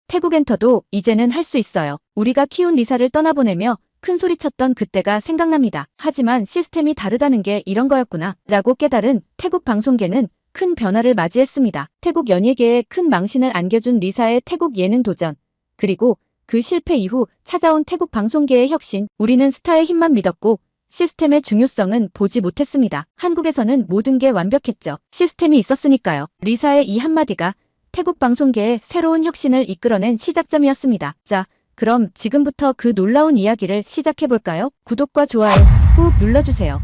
태국 엔터도 이제는 할 수 있어요. 우리가 키운 리사를 떠나보내며 큰 소리쳤던 그때가 생각납니다. 하지만 시스템이 다르다는 게 이런 거였구나 라고 깨달은 태국 방송계는 큰 변화를 맞이했습니다. 태국 연예계에 큰 망신을 안겨준 리사의 태국 예능 도전, 그리고 그 실패 이후 찾아온 태국 방송계의 혁신. 우리는 스타의 힘만 믿었고 시스템의 중요성은 보지 못했습니다. 한국에서는 모든 게 완벽했죠. 시스템이 있었으니까요. 리사의 이 한마디가 태국 방송계의 새로운 혁신을 이끌어낸 시작점이었습니다. 자, 그럼 지금부터 그 놀라운 이야기를 시작해볼까요? 구독과 좋아요 꾹 눌러주세요.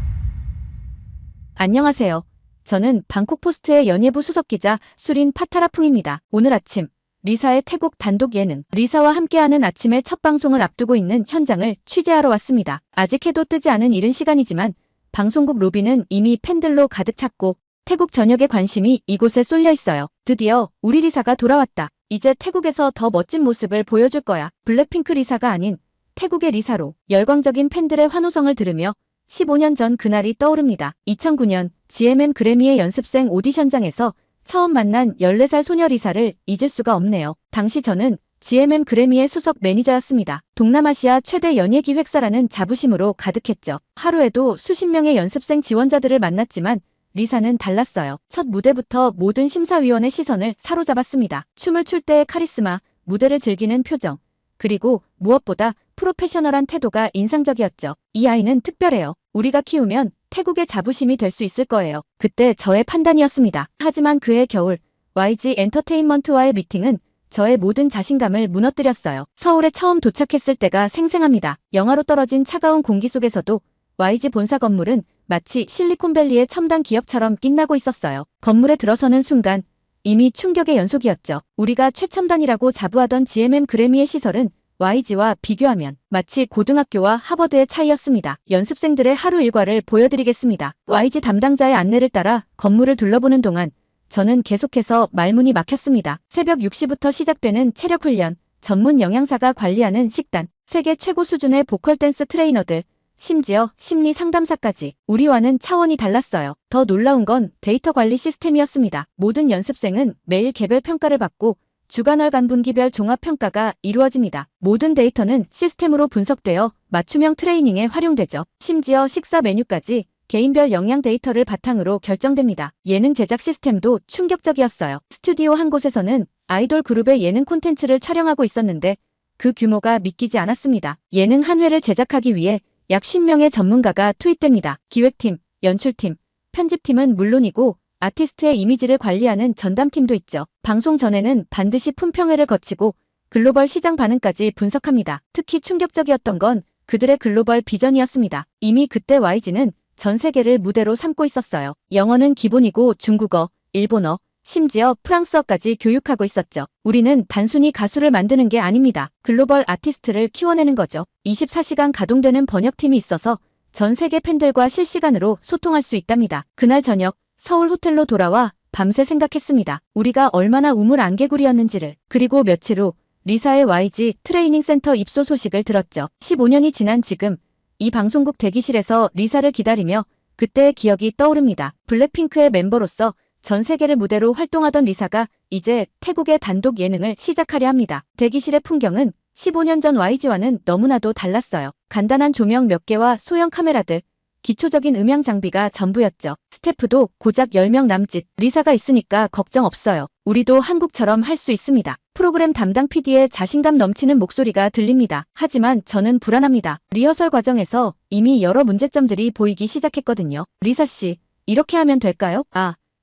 안녕하세요. 저는 방콕포스트의 연예부 수석기자 수린 파타라풍입니다. 오늘 아침 리사의 태국 단독 예능 리사와 함께하는 아침의 첫 방송을 앞두고 있는 현장을 취재하러 왔습니다. 아직 해도 뜨지 않은 이른 시간이지만 방송국 로비는 이미 팬들로 가득 찼고 태국 전역의 관심이 이곳에 쏠려 있어요. 드디어 우리 리사가 돌아왔다. 이제 태국에서 더 멋진 모습을 보여줄 거야. 블랙핑크 리사가 아닌 태국의 리사로. 열광적인 팬들의 환호성을 들으며 15년 전 그날이 떠오릅니다. 2009년 GMM 그래미의 연습생 오디션장에서 처음 만난 14살 소녀 리사를 잊을 수가 없네요. 당시 저는 GMM 그래미의 수석 매니저였습니다. 동남아시아 최대 연예기획사라는 자부심으로 가득했죠. 하루에도 수십 명의 연습생 지원자들을 만났지만 리사는 달랐어요. 첫 무대부터 모든 심사위원의 시선을 사로잡았습니다. 춤을 출 때의 카리스마, 무대를 즐기는 표정, 그리고 무엇보다 프로페셔널한 태도가 인상적이었죠. 이 아이는 특별해요. 우리가 키우면 태국의 자부심이 될 수 있을 거예요. 그때 저의 판단이었습니다. 하지만 그해 겨울 YG 엔터테인먼트와의 미팅은 저의 모든 자신감을 무너뜨렸어요. 서울에 처음 도착했을 때가 생생합니다. 영하로 떨어진 차가운 공기 속에서도 YG 본사 건물은 마치 실리콘밸리의 첨단 기업처럼 빛나고 있었어요. 건물에 들어서는 순간 이미 충격의 연속이었죠. 우리가 최첨단이라고 자부하던 GMM 그래미의 시설은 YG와 비교하면 마치 고등학교와 하버드의 차이였습니다. 연습생들의 하루 일과를 보여드리겠습니다. YG 담당자의 안내를 따라 건물을 둘러보는 동안 저는 계속해서 말문이 막혔습니다. 새벽 6시부터 시작되는 체력 훈련, 전문 영양사가 관리하는 식단, 세계 최고 수준의 보컬 댄스 트레이너들, 심지어 심리 상담사까지. 우리와는 차원이 달랐어요. 더 놀라운 건 데이터 관리 시스템이었습니다. 모든 연습생은 매일 개별 평가를 받고 주간월 간분기별 종합평가가 이루어집니다. 모든 데이터는 시스템으로 분석되어 맞춤형 트레이닝에 활용되죠. 심지어 식사 메뉴까지 개인별 영양 데이터를 바탕으로 결정됩니다. 예능 제작 시스템도 충격적이었어요. 스튜디오 한 곳에서는 아이돌 그룹의 예능 콘텐츠를 촬영하고 있었는데 그 규모가 믿기지 않았습니다. 예능 한 회를 제작하기 위해 약 10명의 전문가가 투입됩니다. 기획팀, 연출팀, 편집팀은 물론이고 아티스트의 이미지를 관리하는 전담팀도 있죠. 방송 전에는 반드시 품평회를 거치고 글로벌 시장 반응까지 분석합니다. 특히 충격적이었던 건 그들의 글로벌 비전이었습니다. 이미 그때 YG는 전 세계를 무대로 삼고 있었어요. 영어는 기본이고 중국어, 일본어, 심지어 프랑스어까지 교육하고 있었죠. 우리는 단순히 가수를 만드는 게 아닙니다. 글로벌 아티스트를 키워내는 거죠. 24시간 가동되는 번역팀이 있어서 전 세계 팬들과 실시간으로 소통할 수 있답니다. 그날 저녁 서울 호텔로 돌아와 밤새 생각했습니다. 우리가 얼마나 우물안개구리였는지를. 그리고 며칠 후 리사의 YG 트레이닝 센터 입소 소식을 들었죠. 15년이 지난 지금 이 방송국 대기실에서 리사를 기다리며 그때의 기억이 떠오릅니다. 블랙핑크의 멤버로서 전 세계를 무대로 활동하던 리사가 이제 태국의 단독 예능을 시작하려 합니다. 대기실의 풍경은 15년 전 YG와는 너무나도 달랐어요. 간단한 조명 몇 개와 소형 카메라들, 기초적인 음향 장비가 전부였죠. 스태프도 고작 10명 남짓. 리사가 있으니까 걱정 없어요. 우리도 한국처럼 할 수 있습니다. 프로그램 담당 PD의 자신감 넘치는 목소리가 들립니다. 하지만 저는 불안합니다. 리허설 과정에서 이미 여러 문제점들이 보이기 시작했거든요. 리사 씨, 이렇게 하면 될까요?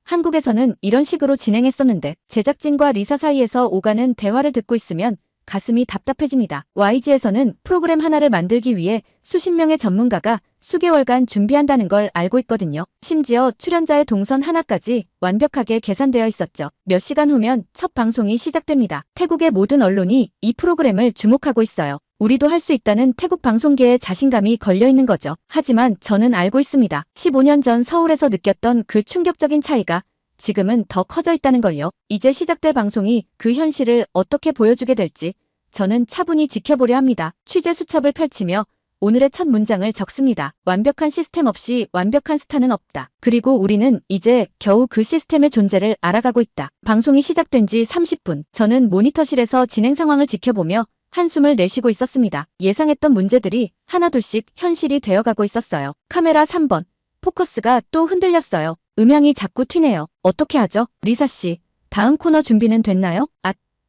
한국에서는 이런 식으로 진행했었는데. 제작진과 리사 사이에서 오가는 대화를 듣고 있으면 가슴이 답답해집니다. YG에서는 프로그램 하나를 만들기 위해 수십 명의 전문가가 수개월간 준비한다는 걸 알고 있거든요. 심지어 출연자의 동선 하나까지 완벽하게 계산되어 있었죠. 몇 시간 후면 첫 방송이 시작됩니다. 태국의 모든 언론이 이 프로그램을 주목하고 있어요. 우리도 할 수 있다는 태국 방송계의 자신감이 걸려있는 거죠. 하지만 저는 알고 있습니다. 15년 전 서울에서 느꼈던 그 충격적인 차이가 지금은 더 커져 있다는 걸요. 이제 시작될 방송이 그 현실을 어떻게 보여주게 될지 저는 차분히 지켜보려 합니다. 취재 수첩을 펼치며 오늘의 첫 문장을 적습니다. 완벽한 시스템 없이 완벽한 스타는 없다. 그리고 우리는 이제 겨우 그 시스템의 존재를 알아가고 있다. 방송이 시작된 지 30분. 저는 모니터실에서 진행 상황을 지켜보며 한숨을 내쉬고 있었습니다. 예상했던 문제들이 하나둘씩 현실이 되어가고 있었어요. 카메라 3번. 포커스가 또 흔들렸어요. 음향이 자꾸 튀네요. 어떻게 하죠? 리사 씨, 다음 코너 준비는 됐나요?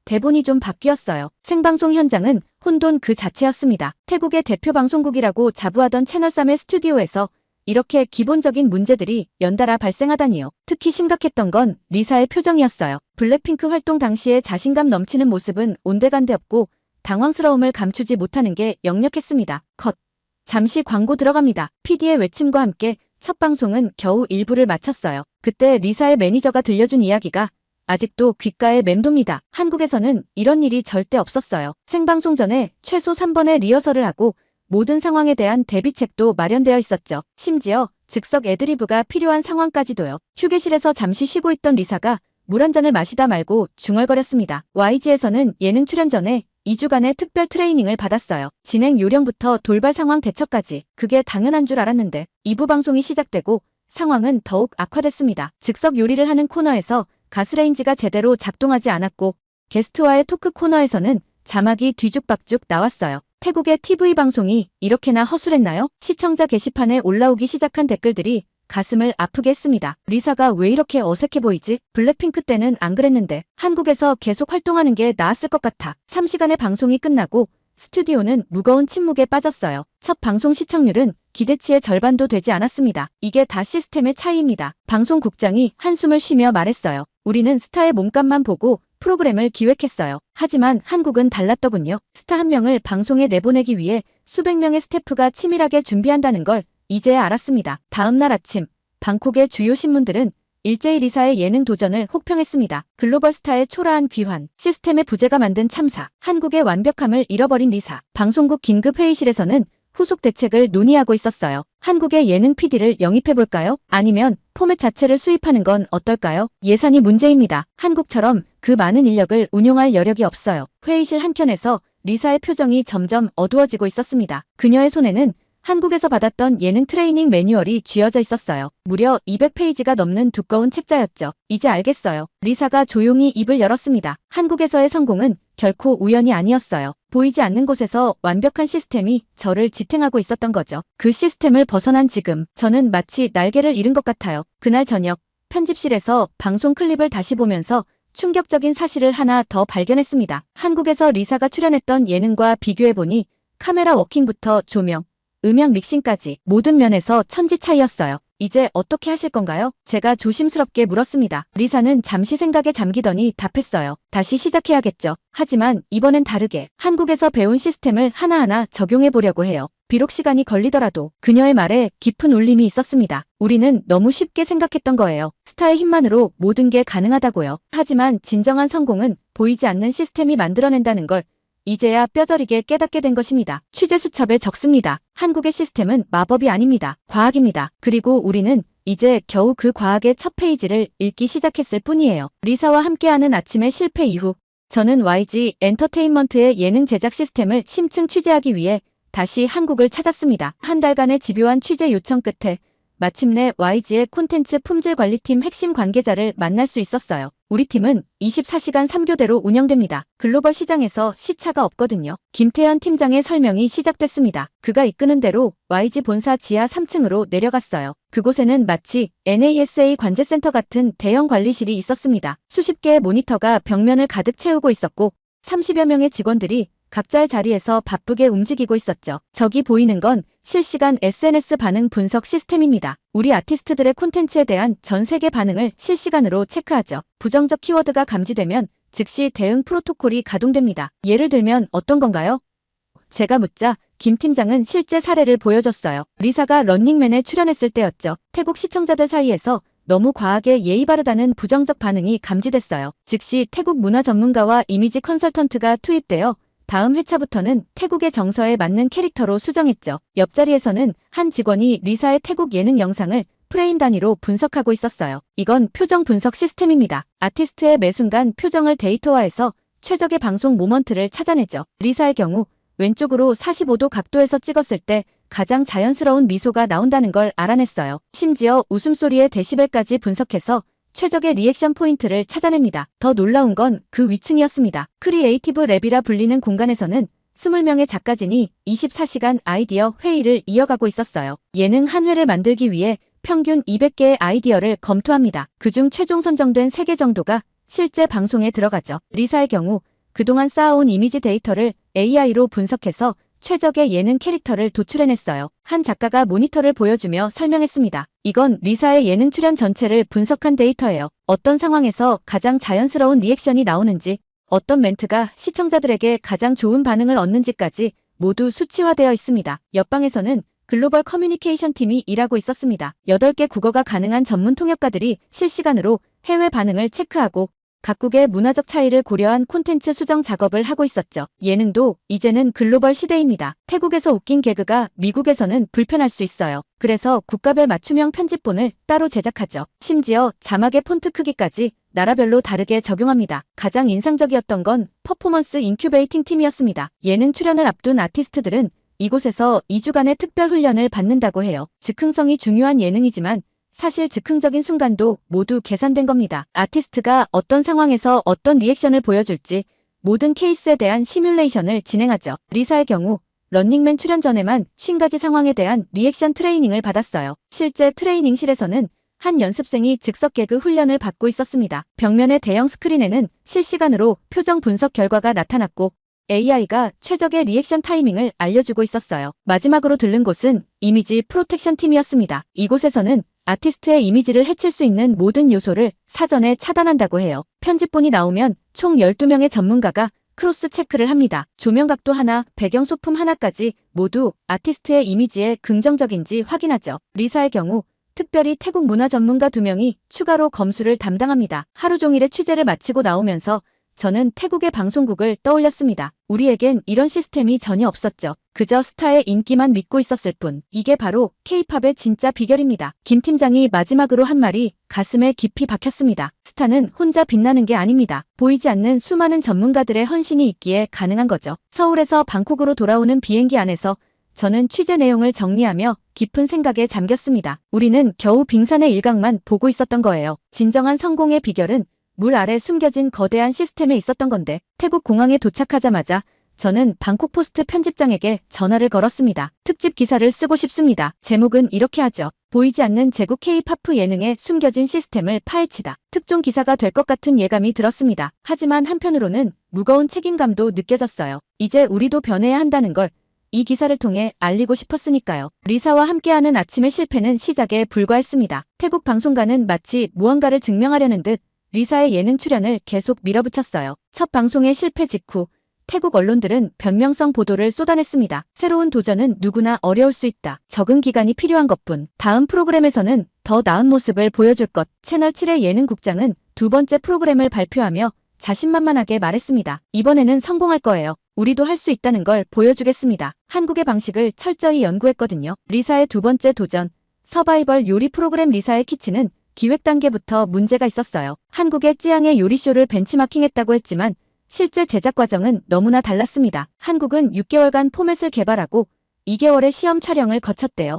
대본이 좀 바뀌었어요. 생방송 현장은 혼돈 그 자체였습니다. 태국의 대표 방송국이라고 자부하던 채널3의 스튜디오에서 이렇게 기본적인 문제들이 연달아 발생하다니요. 특히 심각했던 건 리사의 표정이었어요. 블랙핑크 활동 당시에 자신감 넘치는 모습은 온데간데 없고 당황스러움을 감추지 못하는 게 역력했습니다. 컷. 잠시 광고 들어갑니다. PD의 외침과 함께 첫 방송은 겨우 일부를 마쳤어요. 그때 리사의 매니저가 들려준 이야기가 아직도 귓가에 맴돕니다. 한국에서는 이런 일이 절대 없었어요. 생방송 전에 최소 3번의 리허설을 하고 모든 상황에 대한 대비책도 마련되어 있었죠. 심지어 즉석 애드리브가 필요한 상황까지도요. 휴게실에서 잠시 쉬고 있던 리사가 물 한 잔을 마시다 말고 중얼거렸습니다. YG에서는 예능 출연 전에 2주간의 특별 트레이닝을 받았어요. 진행 요령부터 돌발 상황 대처까지. 그게 당연한 줄 알았는데 2부 방송이 시작되고 상황은 더욱 악화됐습니다. 즉석 요리를 하는 코너에서 가스레인지가 제대로 작동하지 않았고 게스트와의 토크 코너에서는 자막이 뒤죽박죽 나왔어요. 태국의 TV 방송이 이렇게나 허술했나요? 시청자 게시판에 올라오기 시작한 댓글들이 가슴을 아프게 했습니다. 리사가 왜 이렇게 어색해 보이지? 블랙핑크 때는 안 그랬는데 한국에서 계속 활동하는 게 나았을 것 같아. 3시간의 방송이 끝나고 스튜디오는 무거운 침묵에 빠졌어요. 첫 방송 시청률은 기대치의 절반도 되지 않았습니다. 이게 다 시스템의 차이입니다. 방송국장이 한숨을 쉬며 말했어요. 우리는 스타의 몸값만 보고 프로그램을 기획했어요. 하지만 한국은 달랐더군요. 스타 한 명을 방송에 내보내기 위해 수백 명의 스태프가 치밀하게 준비한다는 걸 이제야 알았습니다. 다음 날 아침, 방콕의 주요 신문들은 일제히 리사의 예능 도전을 혹평했습니다. 글로벌 스타의 초라한 귀환, 시스템의 부재가 만든 참사, 한국의 완벽함을 잃어버린 리사. 방송국 긴급 회의실에서는 후속 대책을 논의하고 있었어요. 한국의 예능 PD를 영입해볼까요? 아니면 포맷 자체를 수입하는 건 어떨까요? 예산이 문제입니다. 한국처럼 그 많은 인력을 운용할 여력이 없어요. 회의실 한켠에서 리사의 표정이 점점 어두워지고 있었습니다. 그녀의 손에는 한국에서 받았던 예능 트레이닝 매뉴얼이 쥐어져 있었어요. 무려 200페이지가 넘는 두꺼운 책자였죠. 이제 알겠어요. 리사가 조용히 입을 열었습니다. 한국에서의 성공은 결코 우연이 아니었어요. 보이지 않는 곳에서 완벽한 시스템이 저를 지탱하고 있었던 거죠. 그 시스템을 벗어난 지금 저는 마치 날개를 잃은 것 같아요. 그날 저녁 편집실에서 방송 클립을 다시 보면서 충격적인 사실을 하나 더 발견했습니다. 한국에서 리사가 출연했던 예능과 비교해보니 카메라 워킹부터 조명, 음향 믹싱까지 모든 면에서 천지 차이였어요. 이제 어떻게 하실 건가요? 제가 조심스럽게 물었습니다. 리사는 잠시 생각에 잠기더니 답했어요. 다시 시작해야겠죠. 하지만 이번엔 다르게 한국에서 배운 시스템을 하나하나 적용해 보려고 해요. 비록 시간이 걸리더라도. 그녀의 말에 깊은 울림이 있었습니다. 우리는 너무 쉽게 생각했던 거예요. 스타의 힘만으로 모든 게 가능하다고요. 하지만 진정한 성공은 보이지 않는 시스템이 만들어낸다는 걸 이제야 뼈저리게 깨닫게 된 것입니다. 취재 수첩에 적습니다. 한국의 시스템은 마법이 아닙니다. 과학입니다. 그리고 우리는 이제 겨우 그 과학의 첫 페이지를 읽기 시작했을 뿐이에요. 리사와 함께하는 아침의 실패 이후 저는 YG 엔터테인먼트의 예능 제작 시스템을 심층 취재하기 위해 다시 한국을 찾았습니다. 한 달간의 집요한 취재 요청 끝에 마침내 YG의 콘텐츠 품질 관리팀 핵심 관계자를 만날 수 있었어요. 우리 팀은 24시간 3교대로 운영됩니다. 글로벌 시장에서 시차가 없거든요. 김태현 팀장의 설명이 시작됐습니다. 그가 이끄는 대로 YG 본사 지하 3층으로 내려갔어요. 그곳에는 마치 NASA 관제센터 같은 대형 관리실이 있었습니다. 수십 개의 모니터가 벽면을 가득 채우고 있었고 30여 명의 직원들이 각자의 자리에서 바쁘게 움직이고 있었죠. 저기 보이는 건 실시간 SNS 반응 분석 시스템입니다. 우리 아티스트들의 콘텐츠에 대한 전 세계 반응을 실시간으로 체크하죠. 부정적 키워드가 감지되면 즉시 대응 프로토콜이 가동됩니다. 예를 들면 어떤 건가요? 제가 묻자 김 팀장은 실제 사례를 보여줬어요. 리사가 런닝맨에 출연했을 때였죠. 태국 시청자들 사이에서 너무 과하게 예의 바르다는 부정적 반응이 감지됐어요. 즉시 태국 문화 전문가와 이미지 컨설턴트가 투입되어 다음 회차부터는 태국의 정서에 맞는 캐릭터로 수정했죠. 옆자리에서는 한 직원이 리사의 태국 예능 영상을 프레임 단위로 분석하고 있었어요. 이건 표정 분석 시스템입니다. 아티스트의 매 순간 표정을 데이터화해서 최적의 방송 모먼트를 찾아내죠. 리사의 경우 왼쪽으로 45도 각도에서 찍었을 때 가장 자연스러운 미소가 나온다는 걸 알아냈어요. 심지어 웃음소리의 데시벨까지 분석해서 최적의 리액션 포인트를 찾아냅니다. 더 놀라운 건 그 위층이었습니다. 크리에이티브 랩이라 불리는 공간에서는 20명의 작가진이 24시간 아이디어 회의를 이어가고 있었어요. 예능 한 회를 만들기 위해 평균 200개의 아이디어를 검토합니다. 그중 최종 선정된 3개 정도가 실제 방송에 들어가죠. 리사의 경우 그동안 쌓아온 이미지 데이터를 AI로 분석해서 최적의 예능 캐릭터를 도출해냈어요. 한 작가가 모니터를 보여주며 설명했습니다. 이건 리사의 예능 출연 전체를 분석한 데이터예요. 어떤 상황에서 가장 자연스러운 리액션이 나오는지, 어떤 멘트가 시청자들에게 가장 좋은 반응을 얻는지까지 모두 수치화되어 있습니다. 옆방에서는 글로벌 커뮤니케이션 팀이 일하고 있었습니다. 8개 국어가 가능한 전문 통역가들이 실시간으로 해외 반응을 체크하고 각국의 문화적 차이를 고려한 콘텐츠 수정 작업을 하고 있었죠. 예능도 이제는 글로벌 시대입니다. 태국에서 웃긴 개그가 미국에서는 불편할 수 있어요. 그래서 국가별 맞춤형 편집본을 따로 제작하죠. 심지어 자막의 폰트 크기까지 나라별로 다르게 적용합니다. 가장 인상적이었던 건 퍼포먼스 인큐베이팅 팀이었습니다. 예능 출연을 앞둔 아티스트들은 이곳에서 2주간의 특별 훈련을 받는다고 해요. 즉흥성이 중요한 예능이지만 사실 즉흥적인 순간도 모두 계산된 겁니다. 아티스트가 어떤 상황에서 어떤 리액션을 보여줄지 모든 케이스에 대한 시뮬레이션을 진행하죠. 리사의 경우 런닝맨 출연 전에만 50가지 상황에 대한 리액션 트레이닝을 받았어요. 실제 트레이닝실에서는 한 연습생이 즉석 개그 훈련을 받고 있었습니다. 벽면의 대형 스크린에는 실시간으로 표정 분석 결과가 나타났고 AI가 최적의 리액션 타이밍을 알려주고 있었어요. 마지막으로 들른 곳은 이미지 프로텍션 팀이었습니다. 이곳에서는 아티스트의 이미지를 해칠 수 있는 모든 요소를 사전에 차단한다고 해요. 편집본이 나오면 총 12명의 전문가가 크로스 체크를 합니다. 조명 각도 하나, 배경 소품 하나까지 모두 아티스트의 이미지에 긍정적인지 확인하죠. 리사의 경우 특별히 태국 문화 전문가 2명이 추가로 검수를 담당합니다. 하루 종일의 취재를 마치고 나오면서 저는 태국의 방송국을 떠올렸습니다. 우리에겐 이런 시스템이 전혀 없었죠. 그저 스타의 인기만 믿고 있었을 뿐. 이게 바로 K-팝의 진짜 비결입니다. 김 팀장이 마지막으로 한 말이 가슴에 깊이 박혔습니다. 스타는 혼자 빛나는 게 아닙니다. 보이지 않는 수많은 전문가들의 헌신이 있기에 가능한 거죠. 서울에서 방콕으로 돌아오는 비행기 안에서 저는 취재 내용을 정리하며 깊은 생각에 잠겼습니다. 우리는 겨우 빙산의 일각만 보고 있었던 거예요. 진정한 성공의 비결은 물 아래 숨겨진 거대한 시스템에 있었던 건데 태국 공항에 도착하자마자 저는 방콕 포스트 편집장에게 전화를 걸었습니다. 특집 기사를 쓰고 싶습니다. 제목은 이렇게 하죠. 보이지 않는 제국 K-팝 예능의 숨겨진 시스템을 파헤치다. 특종 기사가 될 것 같은 예감이 들었습니다. 하지만 한편으로는 무거운 책임감도 느껴졌어요. 이제 우리도 변해야 한다는 걸 이 기사를 통해 알리고 싶었으니까요. 리사와 함께하는 아침의 실패는 시작에 불과했습니다. 태국 방송가는 마치 무언가를 증명하려는 듯 리사의 예능 출연을 계속 밀어붙였어요. 첫 방송의 실패 직후 태국 언론들은 변명성 보도를 쏟아냈습니다. 새로운 도전은 누구나 어려울 수 있다. 적응 기간이 필요한 것뿐. 다음 프로그램에서는 더 나은 모습을 보여줄 것. 채널 7의 예능국장은 2번째 프로그램을 발표하며 자신만만하게 말했습니다. 이번에는 성공할 거예요. 우리도 할 수 있다는 걸 보여주겠습니다. 한국의 방식을 철저히 연구했거든요. 리사의 2번째 도전. 서바이벌 요리 프로그램 리사의 키친은 기획 단계부터 문제가 있었어요. 한국의 찌양의 요리쇼를 벤치마킹했다고 했지만 실제 제작 과정은 너무나 달랐습니다. 한국은 6개월간 포맷을 개발하고 2개월의 시험 촬영을 거쳤대요.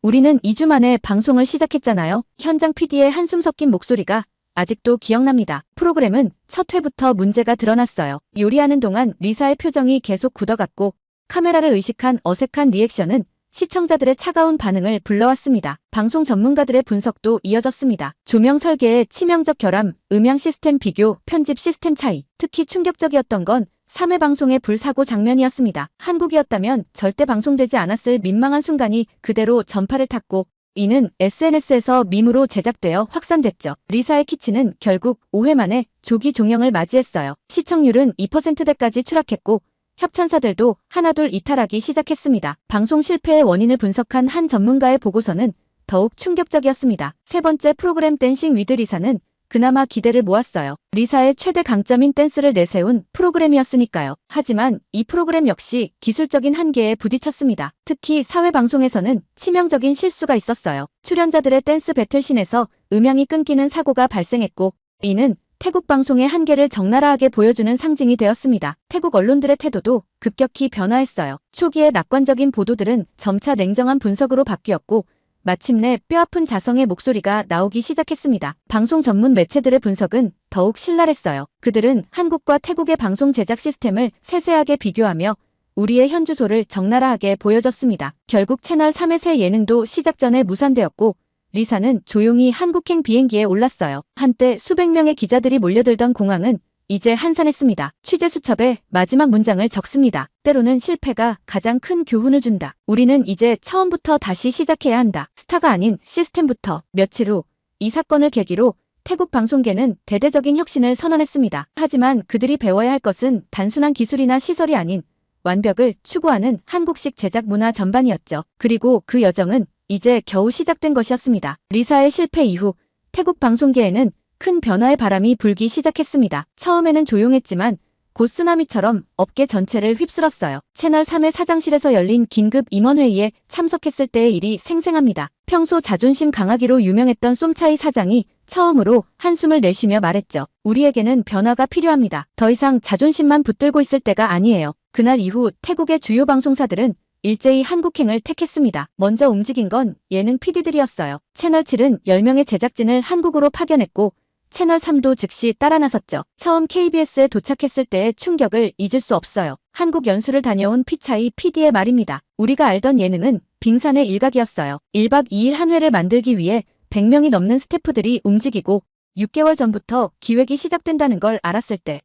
우리는 2주 만에 방송을 시작했잖아요. 현장 PD의 한숨 섞인 목소리가 아직도 기억납니다. 프로그램은 첫 회부터 문제가 드러났어요. 요리하는 동안 리사의 표정이 계속 굳어갔고 카메라를 의식한 어색한 리액션은 시청자들의 차가운 반응을 불러왔습니다. 방송 전문가들의 분석도 이어졌습니다. 조명 설계의 치명적 결함, 음향 시스템 비교, 편집 시스템 차이. 특히 충격적이었던 건 3회 방송의 불사고 장면이었습니다. 한국이었다면 절대 방송되지 않았을 민망한 순간이 그대로 전파를 탔고 이는 SNS에서 밈으로 제작되어 확산됐죠. 리사의 키친은 결국 5회 만에 조기 종영을 맞이했어요. 시청률은 2%대까지 추락했고 협찬사들도 하나둘 이탈하기 시작했습니다. 방송 실패의 원인을 분석한 한 전문가의 보고서는 더욱 충격적이었습니다. 세 번째 프로그램 댄싱 위드 리사는 그나마 기대를 모았어요. 리사의 최대 강점인 댄스를 내세운 프로그램이었으니까요. 하지만 이 프로그램 역시 기술적인 한계에 부딪혔습니다. 특히 사회 방송에서는 치명적인 실수가 있었어요. 출연자들의 댄스 배틀씬에서 음향이 끊기는 사고가 발생했고 이는 태국 방송의 한계를 적나라하게 보여주는 상징이 되었습니다. 태국 언론들의 태도도 급격히 변화했어요. 초기의 낙관적인 보도들은 점차 냉정한 분석으로 바뀌었고 마침내 뼈아픈 자성의 목소리가 나오기 시작했습니다. 방송 전문 매체들의 분석은 더욱 신랄했어요. 그들은 한국과 태국의 방송 제작 시스템을 세세하게 비교하며 우리의 현 주소를 적나라하게 보여줬습니다. 결국 채널 3의 새 예능도 시작 전에 무산되었고 리사는 조용히 한국행 비행기에 올랐어요. 한때 수백 명의 기자들이 몰려들던 공항은 이제 한산했습니다. 취재 수첩에 마지막 문장을 적습니다. 때로는 실패가 가장 큰 교훈을 준다. 우리는 이제 처음부터 다시 시작해야 한다. 스타가 아닌 시스템부터. 며칠 후 이 사건을 계기로 태국 방송계는 대대적인 혁신을 선언했습니다. 하지만 그들이 배워야 할 것은 단순한 기술이나 시설이 아닌 완벽을 추구하는 한국식 제작 문화 전반이었죠. 그리고 그 여정은 이제 겨우 시작된 것이었습니다. 리사의 실패 이후 태국 방송계에는 큰 변화의 바람이 불기 시작했습니다. 처음에는 조용했지만 곧 쓰나미처럼 업계 전체를 휩쓸었어요. 채널 3의 사장실에서 열린 긴급 임원회의에 참석했을 때의 일이 생생합니다. 평소 자존심 강하기로 유명했던 쏨차이 사장이 처음으로 한숨을 내쉬며 말했죠. 우리에게는 변화가 필요합니다. 더 이상 자존심만 붙들고 있을 때가 아니에요. 그날 이후 태국의 주요 방송사들은 일제히 한국행을 택했습니다. 먼저 움직인 건 예능 PD들이었어요. 채널 7은 10명의 제작진을 한국으로 파견했고 채널 3도 즉시 따라 나섰죠. 처음 KBS에 도착했을 때의 충격을 잊을 수 없어요. 한국 연수를 다녀온 피차이 PD의 말입니다. 우리가 알던 예능은 빙산의 일각이었어요. 1박 2일 한 회를 만들기 위해 100명이 넘는 스태프들이 움직이고 6개월 전부터 기획이 시작된다는 걸 알았을 때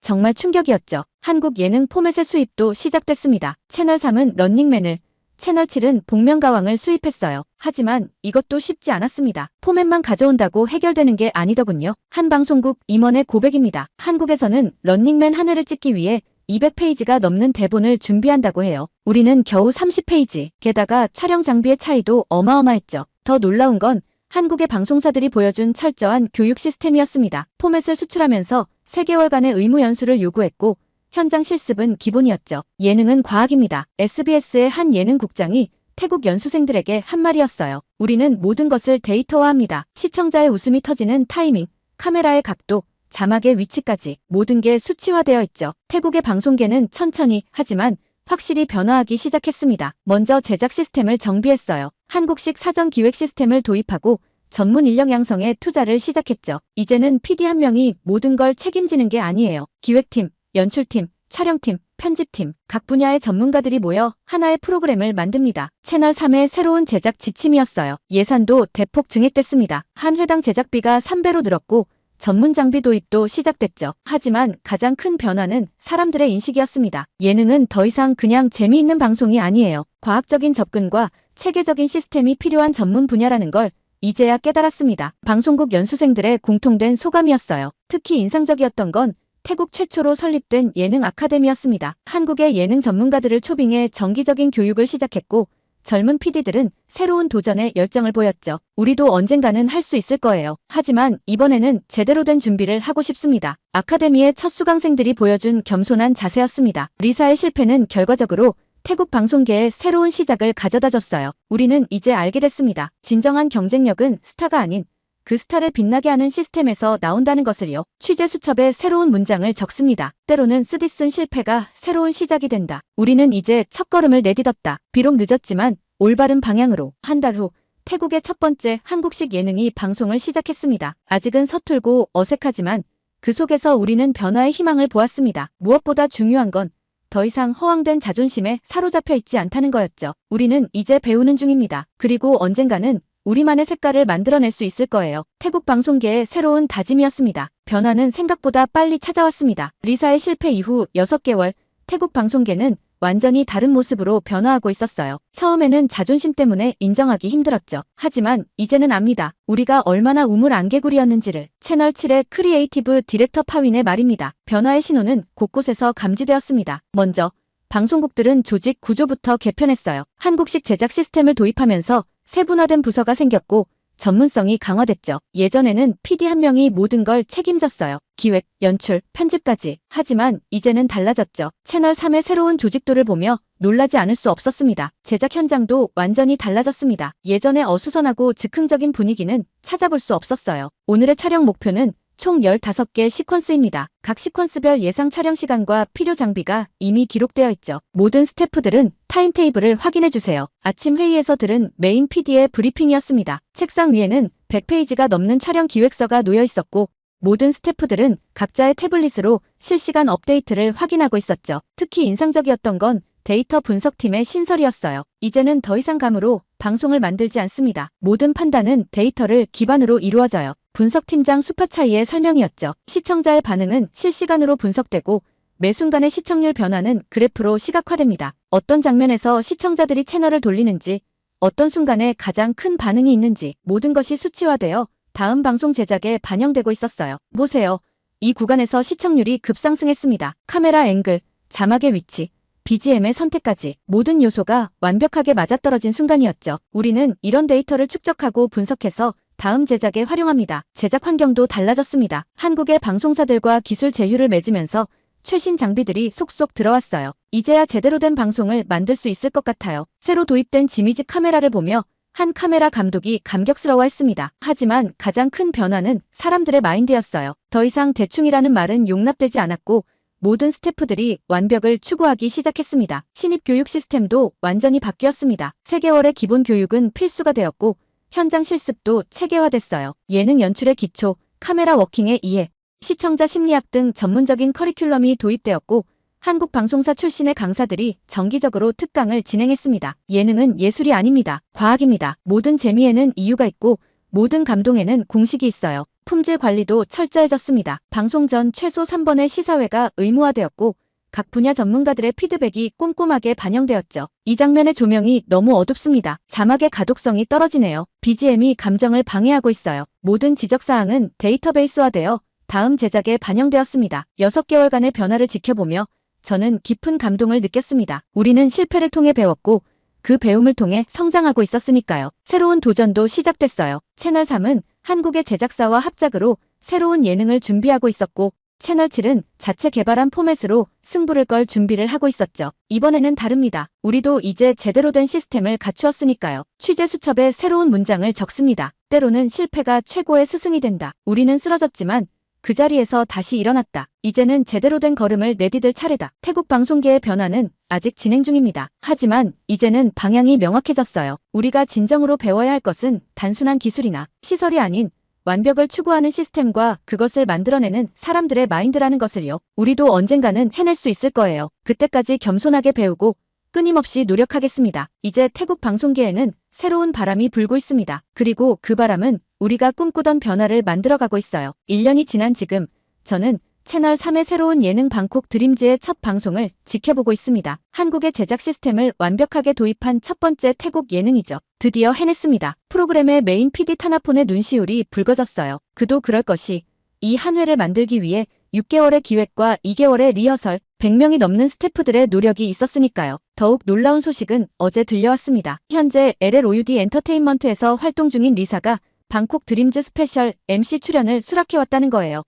정말 충격이었죠. 한국 예능 포맷의 수입도 시작됐습니다. 채널 3은 런닝맨을, 채널 7은 복면가왕을 수입했어요. 하지만 이것도 쉽지 않았습니다. 포맷만 가져온다고 해결되는 게 아니더군요. 한 방송국 임원의 고백입니다. 한국에서는 런닝맨 한 회를 찍기 위해 200페이지가 넘는 대본을 준비한다고 해요. 우리는 겨우 30페이지. 게다가 촬영 장비의 차이도 어마어마했죠. 더 놀라운 건 한국의 방송사들이 보여준 철저한 교육 시스템이었습니다. 포맷을 수출하면서 3개월간의 의무 연수를 요구했고 현장 실습은 기본이었죠. 예능은 과학입니다. SBS의 한 예능국장이 태국 연수생들에게 한 말이었어요. 우리는 모든 것을 데이터화합니다. 시청자의 웃음이 터지는 타이밍, 카메라의 각도, 자막의 위치까지 모든 게 수치화되어 있죠. 태국의 방송계는 천천히 하지만 확실히 변화하기 시작했습니다. 먼저 제작 시스템을 정비했어요. 한국식 사전 기획 시스템을 도입하고 전문 인력 양성에 투자를 시작했죠. 이제는 PD 한 명이 모든 걸 책임지는 게 아니에요. 기획팀, 연출팀, 촬영팀, 편집팀, 각 분야의 전문가들이 모여 하나의 프로그램을 만듭니다. 채널 3의 새로운 제작 지침이었어요. 예산도 대폭 증액됐습니다. 한 회당 제작비가 3배로 늘었고 전문 장비 도입도 시작됐죠. 하지만 가장 큰 변화는 사람들의 인식이었습니다. 예능은 더 이상 그냥 재미있는 방송이 아니에요. 과학적인 접근과 체계적인 시스템이 필요한 전문 분야라는 걸 이제야 깨달았습니다. 방송국 연수생들의 공통된 소감이었어요. 특히 인상적이었던 건 태국 최초로 설립된 예능 아카데미였습니다. 한국의 예능 전문가들을 초빙해 정기적인 교육을 시작했고 젊은 PD들은 새로운 도전에 열정을 보였죠. 우리도 언젠가는 할 수 있을 거예요. 하지만 이번에는 제대로 된 준비를 하고 싶습니다. 아카데미의 첫 수강생들이 보여준 겸손한 자세였습니다. 리사의 실패는 결과적으로 태국 방송계의 새로운 시작을 가져다줬어요. 우리는 이제 알게 됐습니다. 진정한 경쟁력은 스타가 아닌 그 스타를 빛나게 하는 시스템에서 나온다는 것을요. 취재 수첩에 새로운 문장을 적습니다. 때로는 쓰디쓴 실패가 새로운 시작이 된다. 우리는 이제 첫걸음을 내딛었다. 비록 늦었지만 올바른 방향으로. 한 달 후 태국의 첫 번째 한국식 예능이 방송을 시작했습니다. 아직은 서툴고 어색하지만 그 속에서 우리는 변화의 희망을 보았습니다. 무엇보다 중요한 건 더 이상 허황된 자존심에 사로잡혀 있지 않다는 거였죠. 우리는 이제 배우는 중입니다. 그리고 언젠가는 우리만의 색깔을 만들어낼 수 있을 거예요. 태국 방송계의 새로운 다짐이었습니다. 변화는 생각보다 빨리 찾아왔습니다. 리사의 실패 이후 6개월, 태국 방송계는 완전히 다른 모습으로 변화하고 있었어요. 처음에는 자존심 때문에 인정하기 힘들었죠. 하지만 이제는 압니다. 우리가 얼마나 우물 안개구리였는지를. 채널 7의 크리에이티브 디렉터 파윈의 말입니다. 변화의 신호는 곳곳에서 감지되었습니다. 먼저 방송국들은 조직 구조부터 개편했어요. 한국식 제작 시스템을 도입하면서 세분화된 부서가 생겼고 전문성이 강화됐죠. 예전에는 PD 한 명이 모든 걸 책임졌어요. 기획, 연출, 편집까지. 하지만 이제는 달라졌죠. 채널 3의 새로운 조직도를 보며 놀라지 않을 수 없었습니다. 제작 현장도 완전히 달라졌습니다. 예전의 어수선하고 즉흥적인 분위기는 찾아볼 수 없었어요. 오늘의 촬영 목표는 총 15개 시퀀스입니다. 각 시퀀스별 예상 촬영 시간과 필요 장비가 이미 기록되어 있죠. 모든 스태프들은 타임테이블을 확인해주세요. 아침 회의에서 들은 메인 PD의 브리핑이었습니다. 책상 위에는 100페이지가 넘는 촬영 기획서가 놓여 있었고 모든 스태프들은 각자의 태블릿으로 실시간 업데이트를 확인하고 있었죠. 특히 인상적이었던 건 데이터 분석팀의 신설이었어요. 이제는 더 이상 감으로 방송을 만들지 않습니다. 모든 판단은 데이터를 기반으로 이루어져요. 분석팀장 수파차이의 설명이었죠. 시청자의 반응은 실시간으로 분석되고 매 순간의 시청률 변화는 그래프로 시각화됩니다. 어떤 장면에서 시청자들이 채널을 돌리는지, 어떤 순간에 가장 큰 반응이 있는지 모든 것이 수치화되어 다음 방송 제작에 반영되고 있었어요. 보세요. 이 구간에서 시청률이 급상승했습니다. 카메라 앵글, 자막의 위치, BGM의 선택까지 모든 요소가 완벽하게 맞아떨어진 순간이었죠. 우리는 이런 데이터를 축적하고 분석해서 다음 제작에 활용합니다. 제작 환경도 달라졌습니다. 한국의 방송사들과 기술 제휴를 맺으면서 최신 장비들이 속속 들어왔어요. 이제야 제대로 된 방송을 만들 수 있을 것 같아요. 새로 도입된 지미지 카메라를 보며 한 카메라 감독이 감격스러워했습니다. 하지만 가장 큰 변화는 사람들의 마인드였어요. 더 이상 대충이라는 말은 용납되지 않았고 모든 스태프들이 완벽을 추구하기 시작했습니다. 신입 교육 시스템도 완전히 바뀌었습니다. 3개월의 기본 교육은 필수가 되었고 현장 실습도 체계화됐어요. 예능 연출의 기초, 카메라 워킹의 이해, 시청자 심리학 등 전문적인 커리큘럼이 도입되었고 한국 방송사 출신의 강사들이 정기적으로 특강을 진행했습니다. 예능은 예술이 아닙니다. 과학입니다. 모든 재미에는 이유가 있고 모든 감동에는 공식이 있어요. 품질 관리도 철저해졌습니다. 방송 전 최소 3번의 시사회가 의무화되었고 각 분야 전문가들의 피드백이 꼼꼼하게 반영되었죠. 이 장면의 조명이 너무 어둡습니다. 자막의 가독성이 떨어지네요. BGM이 감정을 방해하고 있어요. 모든 지적사항은 데이터베이스화되어 다음 제작에 반영되었습니다. 6개월간의 변화를 지켜보며 저는 깊은 감동을 느꼈습니다. 우리는 실패를 통해 배웠고 그 배움을 통해 성장하고 있었으니까요. 새로운 도전도 시작됐어요. 채널3은 한국의 제작사와 합작으로 새로운 예능을 준비하고 있었고 채널7은 자체 개발한 포맷으로 승부를 걸 준비를 하고 있었죠. 이번에는 다릅니다. 우리도 이제 제대로 된 시스템을 갖추었으니까요. 취재 수첩에 새로운 문장을 적습니다. 때로는 실패가 최고의 스승이 된다. 우리는 쓰러졌지만 그 자리에서 다시 일어났다. 이제는 제대로 된 걸음을 내디딜 차례다. 태국 방송계의 변화는 아직 진행 중입니다. 하지만 이제는 방향이 명확해졌어요. 우리가 진정으로 배워야 할 것은 단순한 기술이나 시설이 아닌 완벽을 추구하는 시스템과 그것을 만들어내는 사람들의 마인드라는 것을요. 우리도 언젠가는 해낼 수 있을 거예요. 그때까지 겸손하게 배우고 끊임없이 노력하겠습니다. 이제 태국 방송계에는 새로운 바람이 불고 있습니다. 그리고 그 바람은 우리가 꿈꾸던 변화를 만들어가고 있어요. 1년이 지난 지금 저는 채널3의 새로운 예능 방콕 드림즈의 첫 방송을 지켜보고 있습니다. 한국의 제작 시스템을 완벽하게 도입한 첫 번째 태국 예능이죠. 드디어 해냈습니다. 프로그램의 메인 PD 타나폰의 눈시울이 붉어졌어요. 그도 그럴 것이 이 한 회를 만들기 위해 6개월의 기획과 2개월의 리허설, 100명이 넘는 스태프들의 노력이 있었으니까요. 더욱 놀라운 소식은 어제 들려왔습니다. 현재 LLOUD 엔터테인먼트에서 활동 중인 리사가 방콕 드림즈 스페셜 MC 출연을 수락해왔다는 거예요.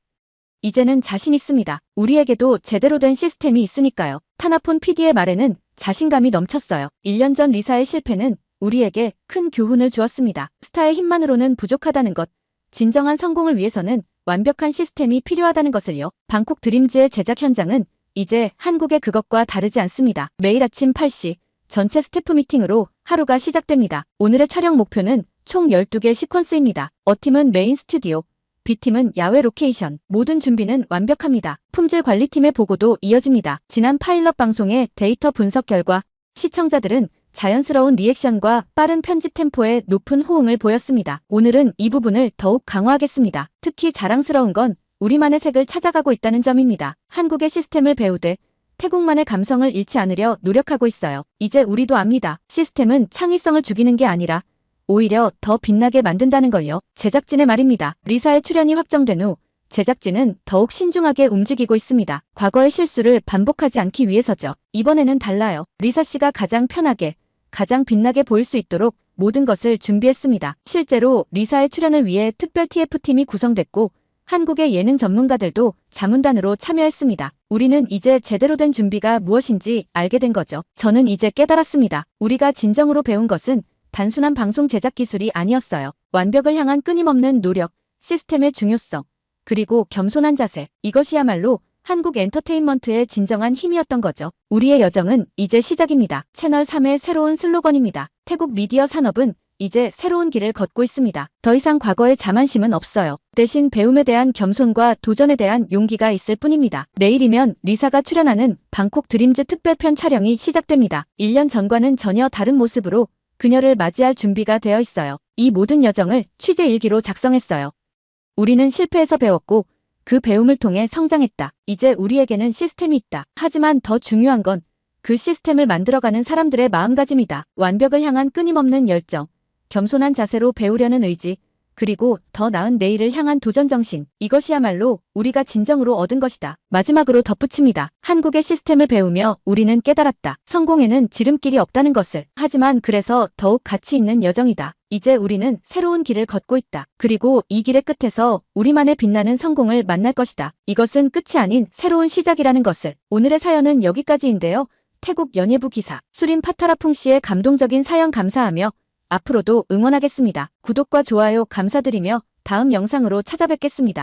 이제는 자신 있습니다. 우리에게도 제대로 된 시스템이 있으니까요. 타나폰 PD의 말에는 자신감이 넘쳤어요. 1년 전 리사의 실패는 우리에게 큰 교훈을 주었습니다. 스타의 힘만으로는 부족하다는 것, 진정한 성공을 위해서는 완벽한 시스템이 필요하다는 것을요. 방콕 드림즈의 제작 현장은 이제 한국의 그것과 다르지 않습니다. 매일 아침 8시 전체 스태프 미팅으로 하루가 시작됩니다. 오늘의 촬영 목표는 총 12개 시퀀스입니다. A팀은 메인 스튜디오, B팀은 야외 로케이션, 모든 준비는 완벽합니다. 품질 관리팀의 보고도 이어집니다. 지난 파일럿 방송의 데이터 분석 결과 시청자들은 자연스러운 리액션과 빠른 편집 템포에 높은 호응을 보였습니다. 오늘은 이 부분을 더욱 강화하겠습니다. 특히 자랑스러운 건 우리만의 색을 찾아가고 있다는 점입니다. 한국의 시스템을 배우되 태국만의 감성을 잃지 않으려 노력하고 있어요. 이제 우리도 압니다. 시스템은 창의성을 죽이는 게 아니라 오히려 더 빛나게 만든다는 걸요. 제작진의 말입니다. 리사의 출연이 확정된 후 제작진은 더욱 신중하게 움직이고 있습니다. 과거의 실수를 반복하지 않기 위해서죠. 이번에는 달라요. 리사 씨가 가장 편하게, 가장 빛나게 보일 수 있도록 모든 것을 준비했습니다. 실제로 리사의 출연을 위해 특별 TF팀이 구성됐고 한국의 예능 전문가들도 자문단으로 참여했습니다. 우리는 이제 제대로 된 준비가 무엇인지 알게 된 거죠. 저는 이제 깨달았습니다. 우리가 진정으로 배운 것은 단순한 방송 제작 기술이 아니었어요. 완벽을 향한 끊임없는 노력, 시스템의 중요성, 그리고 겸손한 자세. 이것이야말로 한국 엔터테인먼트의 진정한 힘이었던 거죠. 우리의 여정은 이제 시작입니다. 채널 3의 새로운 슬로건입니다. 태국 미디어 산업은 이제 새로운 길을 걷고 있습니다. 더 이상 과거의 자만심은 없어요. 대신 배움에 대한 겸손과 도전에 대한 용기가 있을 뿐입니다. 내일이면 리사가 출연하는 방콕 드림즈 특별편 촬영이 시작됩니다. 1년 전과는 전혀 다른 모습으로 그녀를 맞이할 준비가 되어 있어요. 이 모든 여정을 취재 일기로 작성했어요. 우리는 실패에서 배웠고 그 배움을 통해 성장했다. 이제 우리에게는 시스템이 있다. 하지만 더 중요한 건 그 시스템을 만들어가는 사람들의 마음가짐이다. 완벽을 향한 끊임없는 열정, 겸손한 자세로 배우려는 의지, 그리고 더 나은 내일을 향한 도전 정신. 이것이야말로 우리가 진정으로 얻은 것이다. 마지막으로 덧붙입니다. 한국의 시스템을 배우며 우리는 깨달았다. 성공에는 지름길이 없다는 것을. 하지만 그래서 더욱 가치 있는 여정이다. 이제 우리는 새로운 길을 걷고 있다. 그리고 이 길의 끝에서 우리만의 빛나는 성공을 만날 것이다. 이것은 끝이 아닌 새로운 시작이라는 것을. 오늘의 사연은 여기까지인데요. 태국 연예부 기사 수린 파타라풍 씨의 감동적인 사연 감사하며 앞으로도 응원하겠습니다. 구독과 좋아요 감사드리며 다음 영상으로 찾아뵙겠습니다.